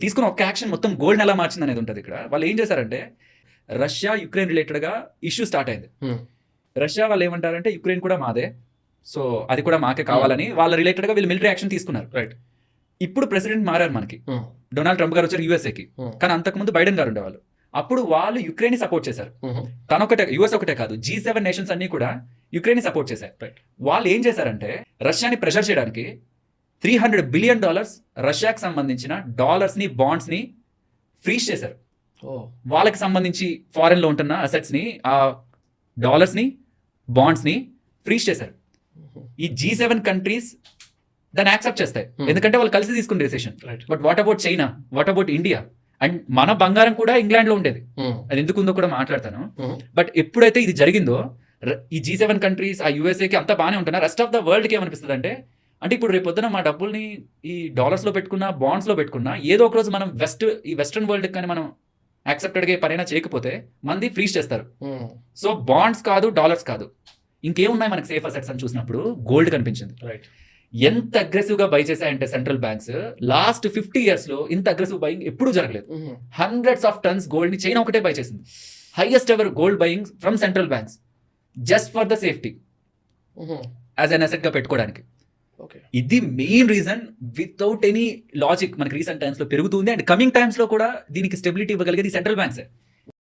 తీసుకున్న ఒక్క యాక్షన్ మొత్తం గోల్డ్ ఎలా మార్చింది అనేది ఉంటుంది ఇక్కడ. వాళ్ళు ఏం చేశారంటే రష్యా యుక్రెయిన్ రిలేటెడ్గా ఇష్యూ స్టార్ట్ అయింది. రష్యా వాళ్ళు ఏమంటారంటే యుక్రెయిన్ కూడా మాదే, సో అది కూడా మాకే కావాలని వాళ్ళ రిలేటెడ్గా వీళ్ళు మిలిటరీ యాక్షన్ తీసుకున్నారు. రైట్. ఇప్పుడు ప్రెసిడెంట్ మారారు మనకి, డొనాల్డ్ ట్రంప్ గారు వచ్చారు యూఎస్ఏకి, కానీ అంతకుముందు బైడెన్ గారు ఉండేవాళ్ళు. అప్పుడు వాళ్ళు యుక్రెయిన్ సపోర్ట్ చేశారు. తనొకటే యుఎస్ ఒకటే కాదు, G7 నేషన్స్ అన్ని కూడా యుక్రెయిన్ సపోర్ట్ చేశారు. Right. వాళ్ళు ఏం చేశారంటే రష్యాని ప్రెషర్ చేయడానికి $300 బిలియన్ రష్యాకి సంబంధించిన డాలర్స్ ని బాండ్స్ ని ఫ్రీజ్ చేశారు. వాళ్ళకి సంబంధించి ఫారెన్ లో ఉంటున్న అసెట్స్ ని, ఆ డాలర్స్ ని, బాండ్స్ ని ఫ్రీజ్ చేశారు. ఈ G7 కంట్రీస్ దాన్ని యాక్సెప్ట్ చేస్తాయి, ఎందుకంటే వాళ్ళు కలిసి తీసుకున్న decision. But what about China, what about India? And మన బంగారం కూడా ఇంగ్లాండ్ లో ఉండేది, అది ఎందుకు ఉందో కూడా మాట్లాడతాను. బట్ ఎప్పుడైతే ఇది జరిగిందో ఈ G7 కంట్రీస్, ఆ యూఎస్ఏకి అంతా బాగానే ఉంటున్నా, రెస్ట్ ఆఫ్ ద వరల్డ్ కి ఏమనిపిస్తుంది అంటే ఇప్పుడు రేపు పొద్దున మా డబ్బుల్ని ఈ డాలర్స్ లో పెట్టుకున్నా, బాండ్స్ లో పెట్టుకున్నా, ఏదో ఒక రోజు మనం ఈ వెస్ట్రన్ వరల్డ్ కానీ మనం యాక్సెప్టెడ్ గా పరైనా చేయకపోతే మంది ఫ్రీజ్ చేస్తారు. సో బాండ్స్ కాదు, డాలర్స్ కాదు, ఇంకేమున్నాయి మనకి సేఫ్ అసెట్స్ అని చూసినప్పుడు గోల్డ్ కనిపించింది. ఎంత అగ్రెసివ్ గా బై చేశాయంటే సెంట్రల్ బ్యాంక్స్ లాస్ట్ 50 years లో ఇంత అగ్రెసివ్ బయింగ్ ఎప్పుడూ జరగలేదు. హండ్రెడ్స్ ఆఫ్ టన్స్ గోల్డ్ ని చైనా ఒకటే బై చేసింది. Highest ever gold buying from central banks, just for the safety, as an asset గా పెట్టుకోవడానికి. ఇది main reason. Without any logic మనకి రీసెంట్ టైమ్స్ లో పెరుగుతుంది, అండ్ కమింగ్ టైమ్స్ లో కూడా దీనికి స్టెబిలిటీ ఇవ్వగలిగేది సెంట్రల్ బ్యాంక్స్.